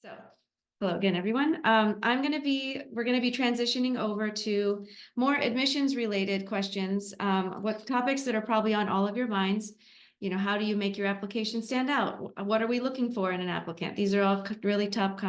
So, hello again, everyone. We're going to be transitioning over to more admissions related questions. What topics that are probably on all of your minds? You know, how do you make your application stand out? What are we looking for in an applicant? These are all really top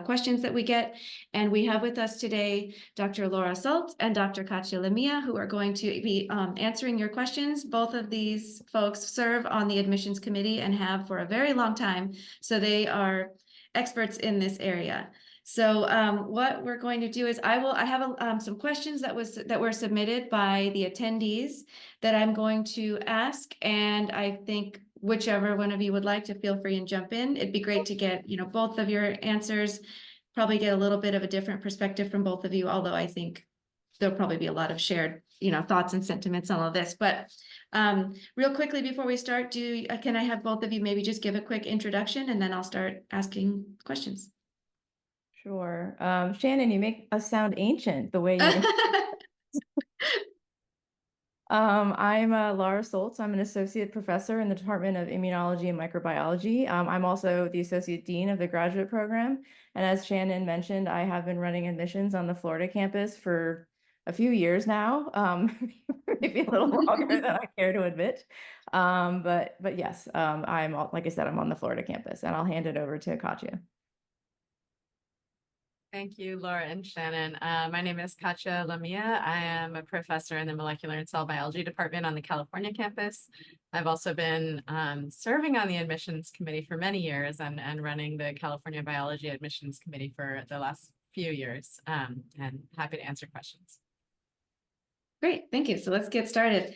questions that we get. And we have with us today Dr. Laura Solt and Dr. Katja Lamia, who are going to be answering your questions. Both of these folks serve on the admissions committee and have for a very long time. So they are experts in this area. So what we're going to do is I have some questions that were submitted by the attendees that I'm going to ask, and I think whichever one of you would like to feel free and jump in. It'd be great to get, both of your answers, probably get a little bit of a different perspective from both of you, although I think there'll probably be a lot of shared, thoughts and sentiments on all this. But real quickly before we start, can I have both of you maybe just give a quick introduction and then I'll start asking questions. Sure. Shannon, you make us sound ancient the way you. I'm Laura Solt. I'm an associate professor in the Department of Immunology and Microbiology. I'm also the associate dean of the graduate program. And as Shannon mentioned, I have been running admissions on the Florida campus for a few years now, maybe a little longer than I care to admit. But yes, like I said, I'm on the Florida campus, and I'll hand it over to Katja. Thank you, Laura and Shannon. My name is Katja Lamia. I am a professor in the Molecular and Cell Biology Department on the California campus. I've also been serving on the admissions committee for many years and running the California Biology Admissions Committee for the last few years, and happy to answer questions. Great, thank you. So let's get started.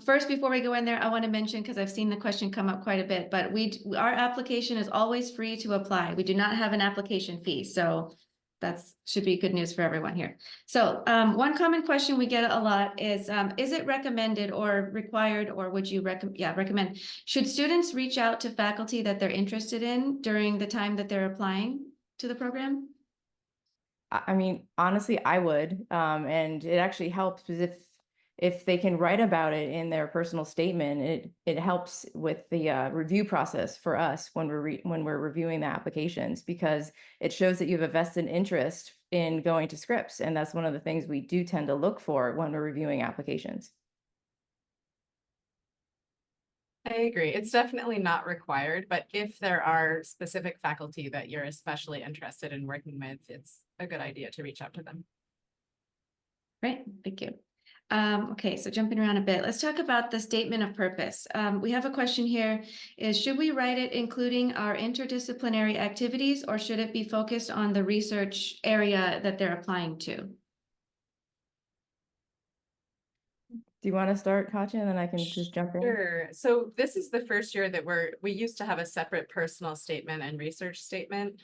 First, before we go in there, I want to mention, because I've seen the question come up quite a bit, but our application is always free to apply. We do not have an application fee, so that should be good news for everyone here. So one common question we get a lot is it recommended or required, or would you recommend, should students reach out to faculty that they're interested in during the time that they're applying to the program? I mean, honestly, I would, and it actually helps because if they can write about it in their personal statement, it helps with the review process for us when we're reviewing the applications, because it shows that you have a vested interest in going to Scripps, and that's one of the things we do tend to look for when we're reviewing applications. I agree. It's definitely not required, but if there are specific faculty that you're especially interested in working with, it's a good idea to reach out to them. Great, thank you. Okay, so jumping around a bit, let's talk about the statement of purpose. We have a question here, should we write it including our interdisciplinary activities, or should it be focused on the research area that they're applying to? Do you want to start, Katja, and then I can just jump in? Sure. So this is the first year that we used to have a separate personal statement and research statement.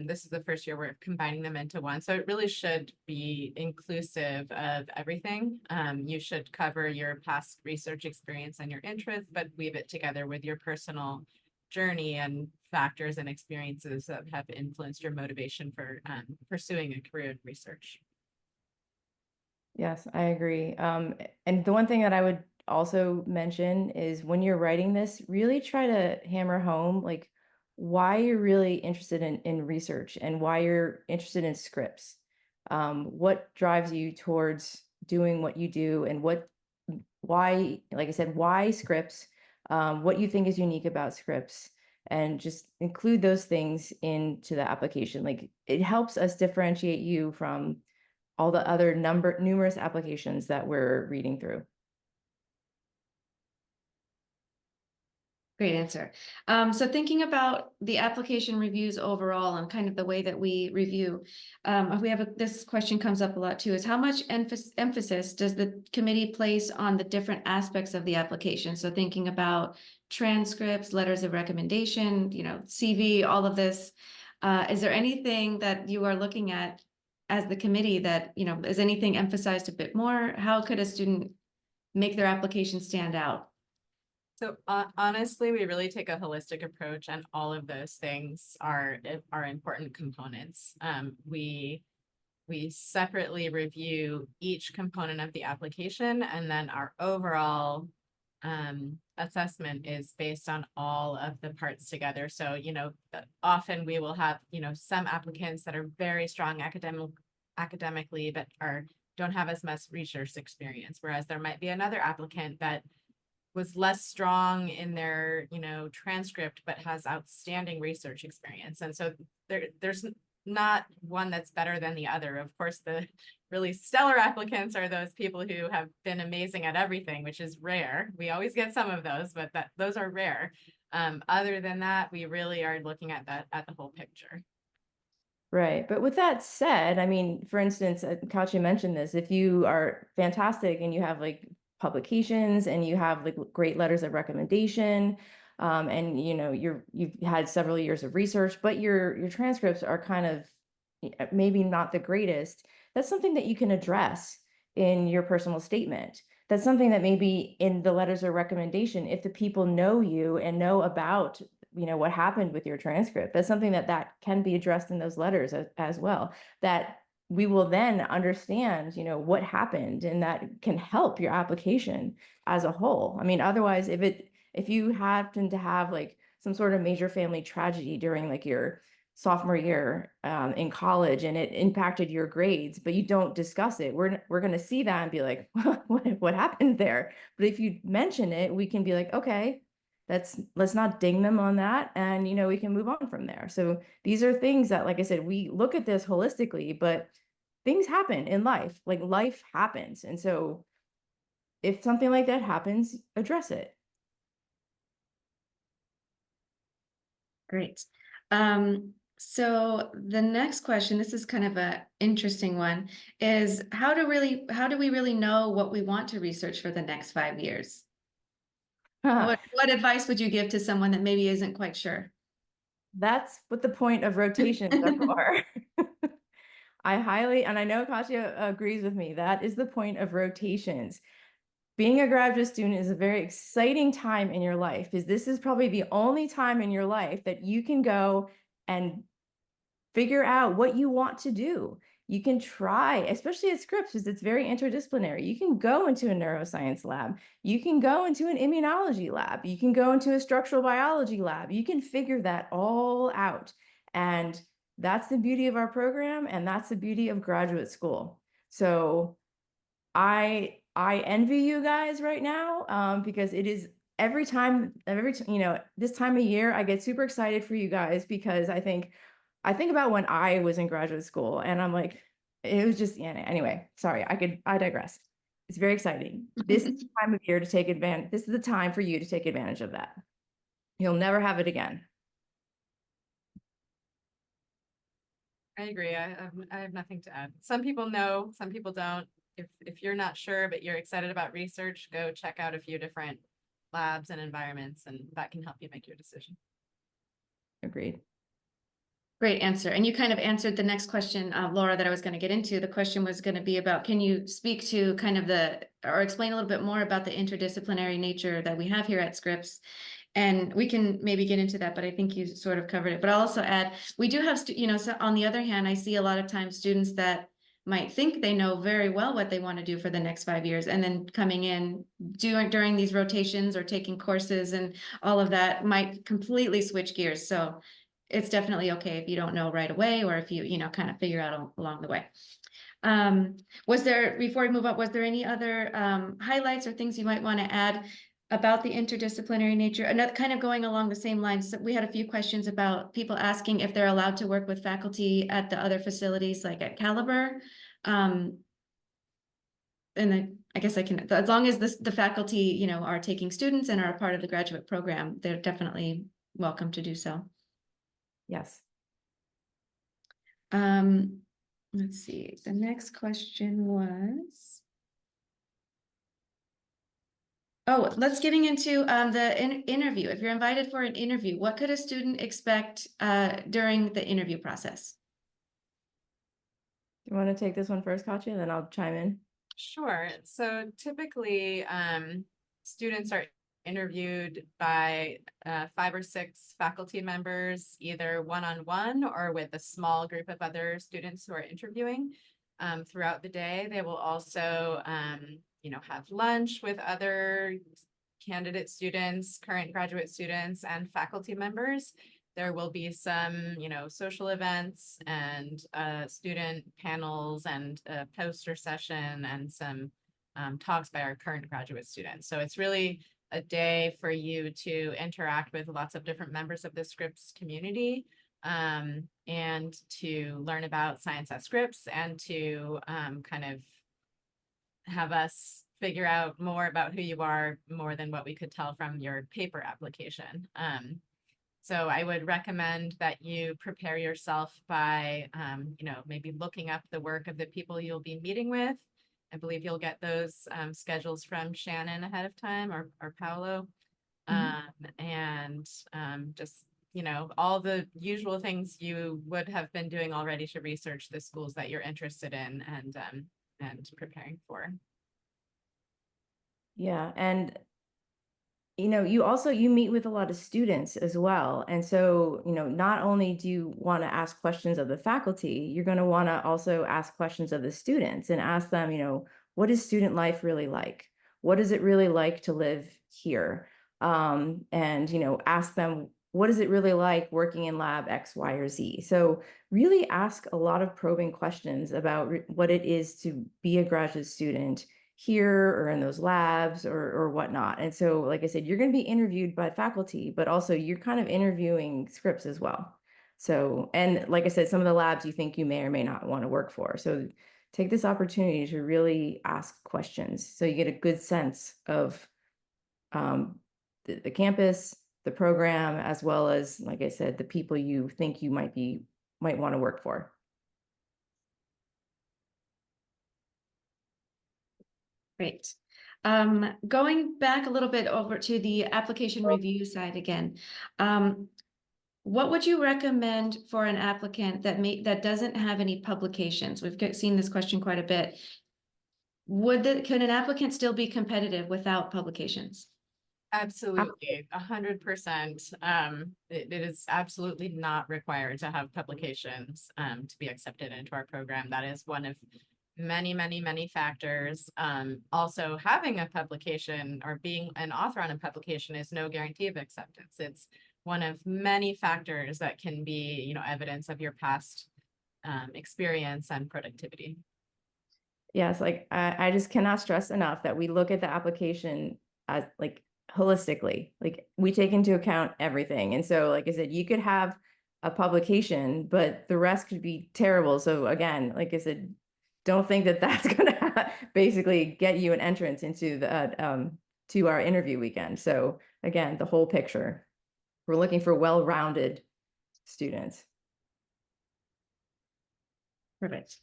This is the first year we're combining them into one. So it really should be inclusive of everything. You should cover your past research experience and your interests, but weave it together with your personal journey and factors and experiences that have influenced your motivation for pursuing a career in research. Yes, I agree. And the one thing that I would also mention is when you're writing this, really try to hammer home like why you're really interested in research and why you're interested in Scripps. What drives you towards doing what you do, and why, like I said, why Scripps, what you think is unique about Scripps, and just include those things into the application. Like, it helps us differentiate you from all the other numerous applications that we're reading through. Great answer. So thinking about the application reviews overall and kind of the way that we review, this question comes up a lot too, is how much emphasis does the committee place on the different aspects of the application? So thinking about transcripts, letters of recommendation, CV, all of this. Is there anything that you are looking at as the committee that, is anything emphasized a bit more? How could a student make their application stand out? So honestly, we really take a holistic approach, and all of those things are important components. We separately review each component of the application, and then our overall assessment is based on all of the parts together. So, often we will have, some applicants that are very strong academically, but don't have as much research experience, whereas there might be another applicant that was less strong in their, transcript, but has outstanding research experience. And so there's not one that's better than the other. Of course, the really stellar applicants are those people who have been amazing at everything, which is rare. We always get some of those, but those are rare. Other than that, we really are looking at the whole picture. Right. But with that said, I mean, for instance, Katja mentioned this, if you are fantastic and you have like publications and you have like great letters of recommendation, and you've had several years of research, but your transcripts are kind of maybe not the greatest, that's something that you can address in your personal statement. That's something that maybe in the letters of recommendation, if the people know you and know about what happened with your transcript, that's something that can be addressed in those letters as well, that we will then understand what happened, and that can help your application as a whole. I mean, otherwise, if you happen to have like some sort of major family tragedy during like your sophomore year in college and it impacted your grades, but you don't discuss it, we're going to see that and be like, what happened there? But if you mention it, we can be like, okay, let's not ding them on that, and we can move on from there. So these are things that, like I said, we look at this holistically, but things happen in life, like life happens. And so if something like that happens, address it. Great. So the next question, this is kind of an interesting one, is how do we really know what we want to research for the next 5 years? What advice would you give to someone that maybe isn't quite sure? That's what the point of rotations are for. And I know Katja agrees with me, that is the point of rotations. Being a graduate student is a very exciting time in your life, because this is probably the only time in your life that you can go and figure out what you want to do. You can try, especially at Scripps, because it's very interdisciplinary. You can go into a neuroscience lab. You can go into an immunology lab. You can go into a structural biology lab. You can figure that all out. And that's the beauty of our program, and that's the beauty of graduate school. So I envy you guys right now, because it is this time of year, I get super excited for you guys, because I think about when I was in graduate school, and I'm like, it was just, anyway, sorry, I digress. It's very exciting. This is the time of year to take advantage. This is the time for you to take advantage of that. You'll never have it again. I agree. I have nothing to add. Some people know, some people don't. If you're not sure, but you're excited about research, go check out a few different labs and environments, and that can help you make your decision. Agreed. Great answer. And you kind of answered the next question, Laura, that I was going to get into. The question was going to be about, can you speak to kind of or explain a little bit more about the interdisciplinary nature that we have here at Scripps? And we can maybe get into that, but I think you sort of covered it. But I'll also add, we do have, so on the other hand, I see a lot of times students that might think they know very well what they want to do for the next 5 years, and then coming in during these rotations or taking courses and all of that might completely switch gears. So it's definitely okay if you don't know right away, or if you, kind of figure out along the way. Before we move up, was there any other highlights or things you might want to add about the interdisciplinary nature? Another kind of going along the same lines, so we had a few questions about people asking if they're allowed to work with faculty at the other facilities, like at Caliber. And I guess I can, as long as the faculty, are taking students and are a part of the graduate program, they're definitely welcome to do so. Yes. Let's see, the next question was, let's getting into the interview. If you're invited for an interview, what could a student expect during the interview process? You want to take this one first, Katja, and then I'll chime in? Sure. So typically, students are interviewed by 5 or 6 faculty members, either one-on-one or with a small group of other students who are interviewing throughout the day. They will also, have lunch with other candidate students, current graduate students, and faculty members. There will be some, social events and student panels and a poster session and some talks by our current graduate students. So it's really a day for you to interact with lots of different members of the Scripps community, and to learn about science at Scripps, and to kind of have us figure out more about who you are, more than what we could tell from your paper application. So I would recommend that you prepare yourself by, maybe looking up the work of the people you'll be meeting with. I believe you'll get those schedules from Shannon ahead of time, or Paolo. And just, all the usual things you would have been doing already to research the schools that you're interested in and preparing for. Yeah, and you meet with a lot of students as well. And so, not only do you want to ask questions of the faculty, you're going to want to also ask questions of the students and ask them, what is student life really like? What is it really like to live here? And, ask them, what is it really like working in lab X, Y, or Z? So really ask a lot of probing questions about what it is to be a graduate student here or in those labs or whatnot. And so, like I said, you're going to be interviewed by faculty, but also you're kind of interviewing Scripps as well. So, and like I said, some of the labs you think you may or may not want to work for. So take this opportunity to really ask questions so you get a good sense of the campus, the program, as well as, like I said, the people you think you might want to work for. Great. Going back a little bit over to the application review side again. What would you recommend for an applicant that doesn't have any publications? We've seen this question quite a bit. Could an applicant still be competitive without publications? Absolutely, 100%. It is absolutely not required to have publications to be accepted into our program. That is one of many, many, many factors. Also, having a publication or being an author on a publication is no guarantee of acceptance. It's one of many factors that can be, evidence of your past experience and productivity. Yes, like I just cannot stress enough that we look at the application as like holistically, like we take into account everything. And so, like I said, you could have a publication, but the rest could be terrible. So again, like I said, don't think that that's going to basically get you an entrance into the to our interview weekend. So again, the whole picture. We're looking for well-rounded students. Perfect.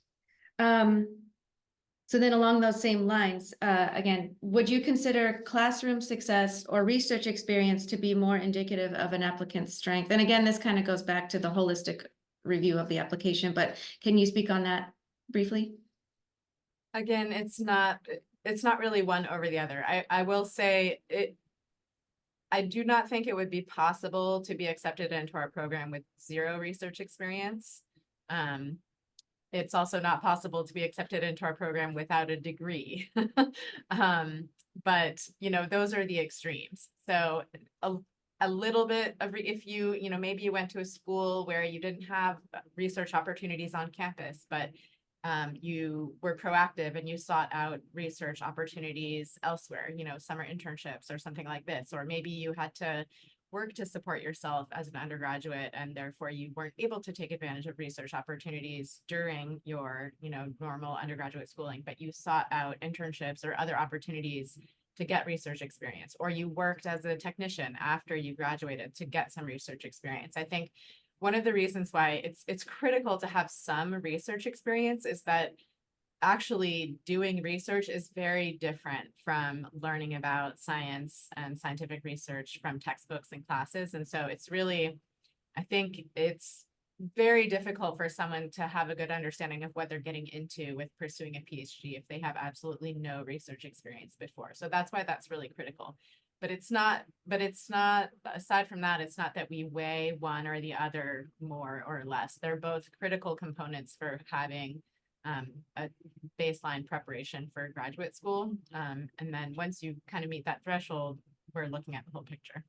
So then along those same lines, again, would you consider classroom success or research experience to be more indicative of an applicant's strength? And again, this kind of goes back to the holistic review of the application, but can you speak on that briefly? Again, it's not really one over the other. I will say I do not think it would be possible to be accepted into our program with zero research experience. It's also not possible to be accepted into our program without a degree. But, those are the extremes. So a little bit of, if you, maybe you went to a school where you didn't have research opportunities on campus, but you were proactive and you sought out research opportunities elsewhere, summer internships or something like this, or maybe you had to work to support yourself as an undergraduate and therefore you weren't able to take advantage of research opportunities during your, normal undergraduate schooling, but you sought out internships or other opportunities to get research experience, or you worked as a technician after you graduated to get some research experience. I think one of the reasons why it's critical to have some research experience is that actually doing research is very different from learning about science and scientific research from textbooks and classes. And so it's really, I think it's very difficult for someone to have a good understanding of what they're getting into with pursuing a PhD if they have absolutely no research experience before. So that's why that's really critical. But it's not, aside from that, it's not that we weigh one or the other more or less. They're both critical components for having a baseline preparation for graduate school. And then once you kind of meet that threshold, we're looking at the whole picture.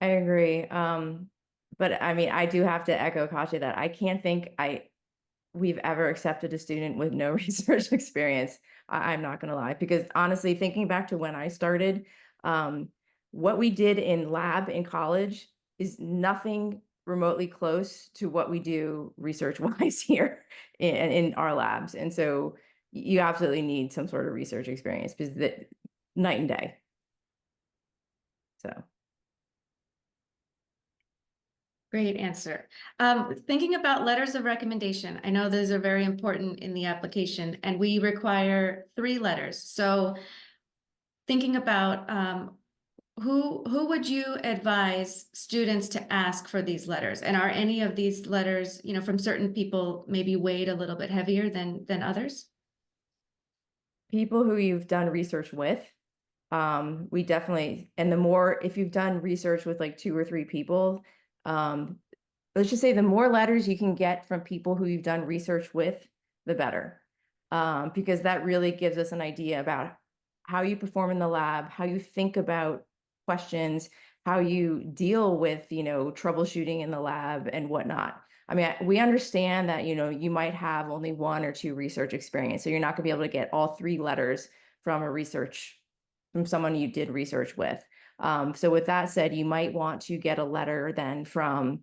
I agree. But I mean, I do have to echo Katja that I can't think we've ever accepted a student with no research experience. I'm not gonna lie, because honestly, thinking back to when I started, what we did in lab in college is nothing remotely close to what we do research wise here in our labs. And so you absolutely need some sort of research experience because that night and day. So. Great answer. Thinking about letters of recommendation, I know those are very important in the application, and we require 3 letters. So thinking about who would you advise students to ask for these letters? And are any of these letters, you know, from certain people maybe weighed a little bit heavier than others? People who you've done research with, we definitely, and the more, if you've done research with like 2 or 3 people, let's just say the more letters you can get from people who you've done research with, the better. Because that really gives us an idea about how you perform in the lab, how you think about questions, how you deal with, you know, troubleshooting in the lab and whatnot. I mean, we understand that, you know, you might have only 1 or 2 research experience, so you're not gonna be able to get all 3 letters from from someone you did research with. So with that said, you might want to get a letter then from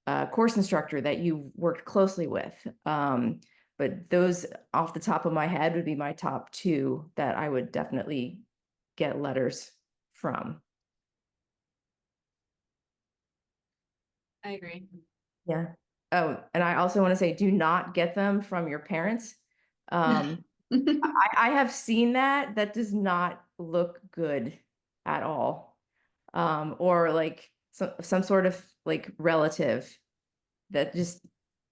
a course instructor that you've worked closely with. But those off the top of my head would be my top 2 that I would definitely get letters from. I agree. Yeah. Oh, and I also want to say, do not get them from your parents. I have seen that. That does not look good at all. Or like some sort of like relative that just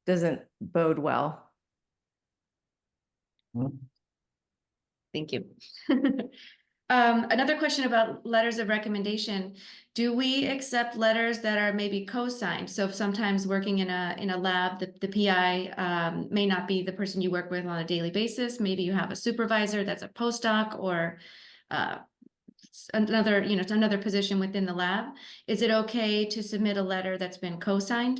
doesn't bode well. Thank you. Another question about letters of recommendation. Do we accept letters that are maybe co-signed? So sometimes working in a lab, the PI may not be the person you work with on a daily basis. Maybe you have a supervisor that's a postdoc or another, you know, another position within the lab. Is it okay to submit a letter that's been co-signed?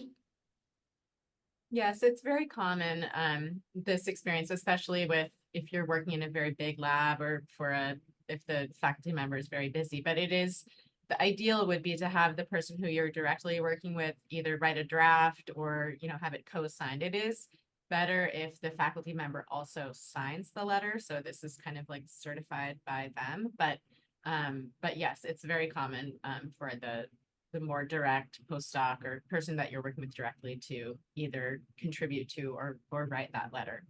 Yes, it's very common, this experience, especially with if you're working in a very big lab or if the faculty member is very busy, but the ideal would be to have the person who you're directly working with either write a draft or, you know, have it co-signed. It is better if the faculty member also signs the letter. So this is kind of like certified by them, but yes, it's very common, for the more direct postdoc or person that you're working with directly to either contribute to or write that letter.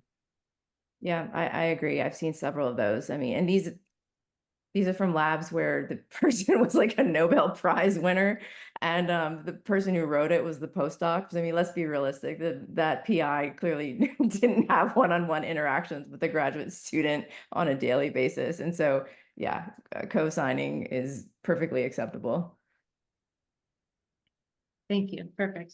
Yeah, I agree. I've seen several of those. I mean, and these are from labs where the person was like a Nobel Prize winner, and the person who wrote it was the postdoc. I mean, let's be realistic. That PI clearly didn't have one-on-one interactions with the graduate student on a daily basis, and so yeah, co-signing is perfectly acceptable. Thank you. Perfect.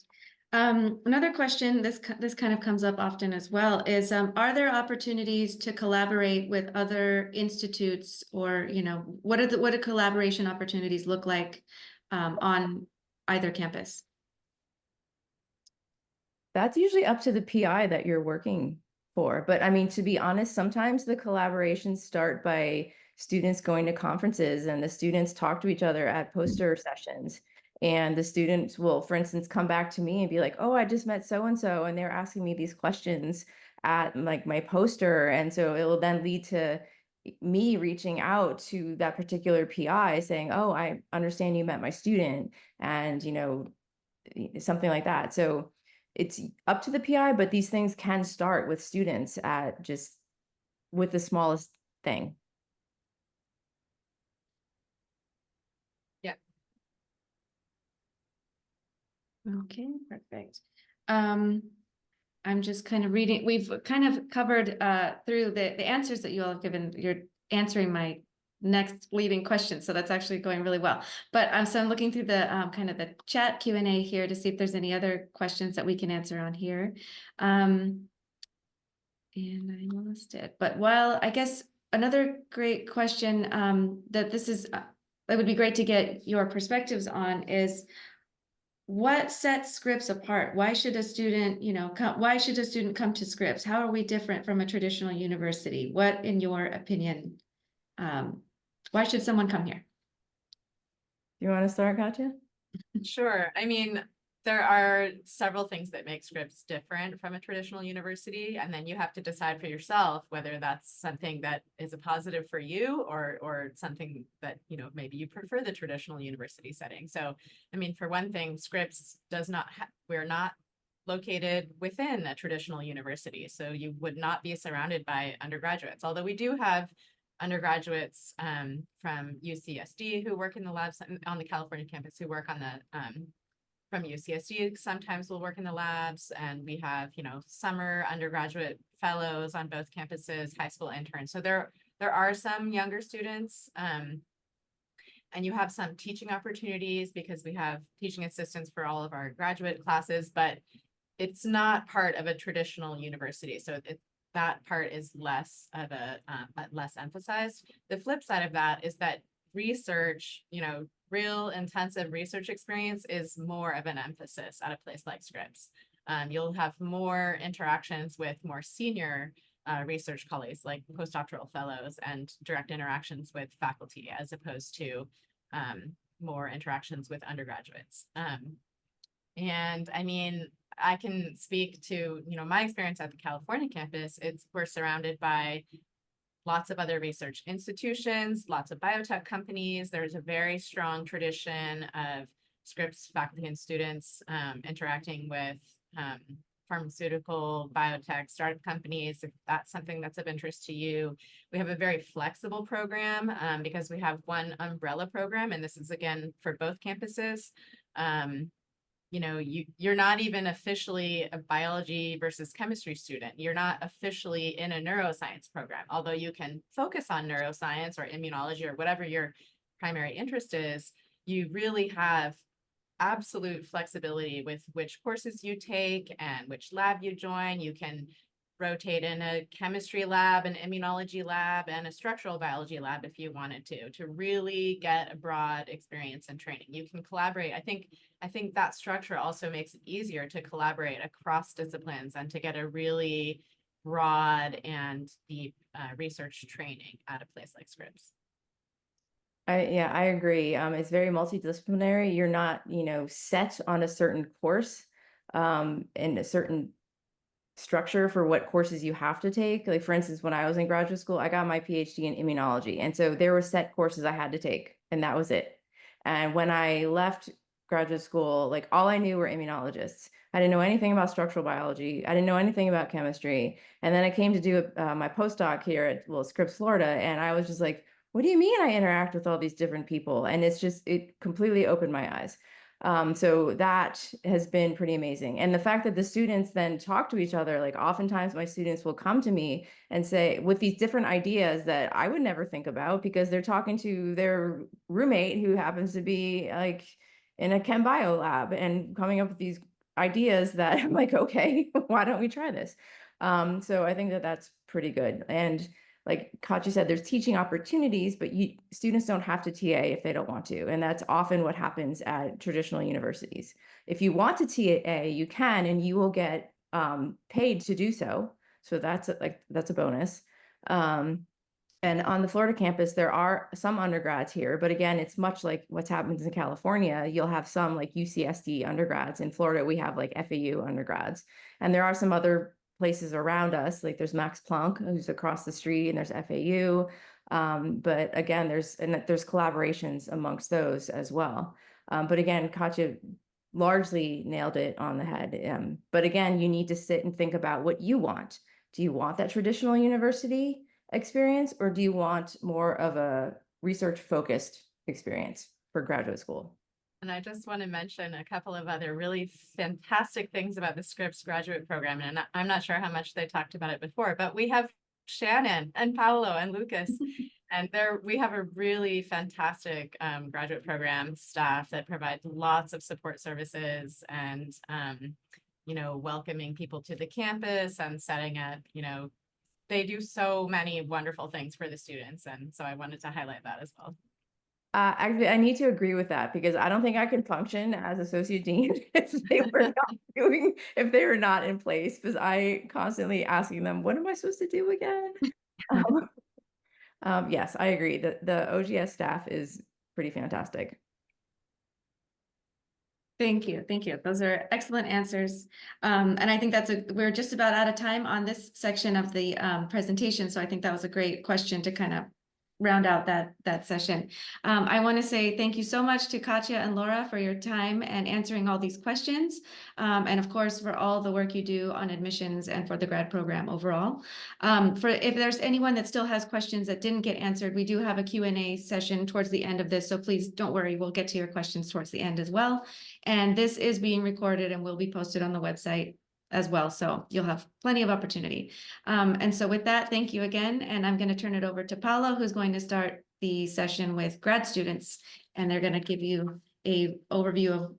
Another question, this kind of comes up often as well, is are there opportunities to collaborate with other institutes, or, you know, what do collaboration opportunities look like on either campus? That's usually up to the PI that you're working for. But I mean, to be honest, sometimes the collaborations start by students going to conferences and the students talk to each other at poster sessions. And the students will, for instance, come back to me and be like, oh, I just met so-and-so, and they're asking me these questions at like my poster. And so it will then lead to me reaching out to that particular PI saying, oh, I understand you met my student, and, you know, something like that. So it's up to the PI, but these things can start with students at just with the smallest thing. Yeah. Okay, perfect. I'm just kind of reading, we've kind of covered through the answers that you all have given. You're answering my next leading question, so that's actually going really well. But so I'm looking through the kind of the chat Q&A here to see if there's any other questions that we can answer on here. And I lost it. But while I guess another great question that this is that would be great to get your perspectives on is what sets Scripps apart? Why should a student, why should a student come to Scripps? How are we different from a traditional university? What, in your opinion, why should someone come here? You want to start, Katja? Sure. I mean, there are several things that make Scripps different from a traditional university, and then you have to decide for yourself whether that's something that is a positive for you or something that, maybe you prefer the traditional university setting. So, I mean, for one thing, Scripps does not we're not located within a traditional university, so you would not be surrounded by undergraduates, although we do have undergraduates from UCSD who work in the labs on the California campus, who work on the from UCSD sometimes will work in the labs, and we have, summer undergraduate fellows on both campuses, high school interns. So there are some younger students, and you have some teaching opportunities because we have teaching assistants for all of our graduate classes, but it's not part of a traditional university. So that part is less of less emphasized. The flip side of that is that research, real intensive research experience is more of an emphasis at a place like Scripps. You'll have more interactions with more senior research colleagues like postdoctoral fellows and direct interactions with faculty as opposed to more interactions with undergraduates. And I mean, I can speak to, my experience at the California campus. We're surrounded by lots of other research institutions, lots of biotech companies. There's a very strong tradition of Scripps faculty and students interacting with pharmaceutical, biotech, startup companies, if that's something that's of interest to you. We have a very flexible program because we have one umbrella program, and this is, again, for both campuses. You're not even officially a biology versus chemistry student. You're not officially in a neuroscience program, although you can focus on neuroscience or immunology or whatever your primary interest is. You really have absolute flexibility with which courses you take and which lab you join. You can rotate in a chemistry lab, an immunology lab, and a structural biology lab if you wanted to really get a broad experience and training. You can collaborate. I think that structure also makes it easier to collaborate across disciplines and to get a really broad and deep research training at a place like Scripps. I agree. It's very multidisciplinary. You're not, set on a certain course and a certain structure for what courses you have to take. Like, for instance, when I was in graduate school, I got my PhD in immunology. And so there were set courses I had to take, and that was it. And when I left graduate school, like, all I knew were immunologists. I didn't know anything about structural biology. I didn't know anything about chemistry. And then I came to do my postdoc here at Scripps, Florida. And I was just like, what do you mean I interact with all these different people? And it completely opened my eyes. So that has been pretty amazing. And the fact that the students then talk to each other, like, oftentimes my students will come to me and say with these different ideas that I would never think about because they're talking to their roommate who happens to be like in a chem bio lab and coming up with these ideas that I'm like, okay, why don't we try this? So I think that that's pretty good. And like Katja said, there's teaching opportunities, but students don't have to TA if they don't want to. And that's often what happens at traditional universities. If you want to TA, you can, and you will get paid to do so. So that's a bonus. And on the Florida campus, there are some undergrads here, but again, it's much like what's happened in California. You'll have some like UCSD undergrads. In Florida, we have like FAU undergrads. And there are some other places around us, like there's Max Planck, who's across the street, and there's FAU. But again, there's collaborations amongst those as well. But again, Katja largely nailed it on the head. But again, you need to sit and think about what you want. Do you want that traditional university experience, or do you want more of a research-focused experience for graduate school? And I just want to mention a couple of other really fantastic things about the Scripps graduate program. And I'm not sure how much they talked about it before, but we have Shannon and Paolo and Lucas. And we have a really fantastic graduate program staff that provides lots of support services and, welcoming people to the campus and setting up, they do so many wonderful things for the students. And so I wanted to highlight that as well. Actually, I need to agree with that because I don't think I can function as associate dean if they were not if they were not in place, because I constantly asking them, what am I supposed to do again? Yes, I agree that the OGS staff is pretty fantastic. Thank you. Thank you. Those are excellent answers. And I think we're just about out of time on this section of the presentation. So I think that was a great question to kind of round out that session. I want to say thank you so much to Katja and Laura for your time and answering all these questions. And of course, for all the work you do on admissions and for the grad program overall. If there's anyone that still has questions that didn't get answered, we do have a Q&A session towards the end of this. So please don't worry, we'll get to your questions towards the end as well. And this is being recorded and will be posted on the website as well. So you'll have plenty of opportunity. And so with that, thank you again. And I'm going to turn it over to Paolo, who's going to start the session with grad students. And they're going to give you a overview of,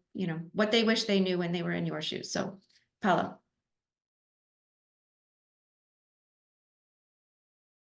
what they wish they knew when they were in your shoes. So Paolo.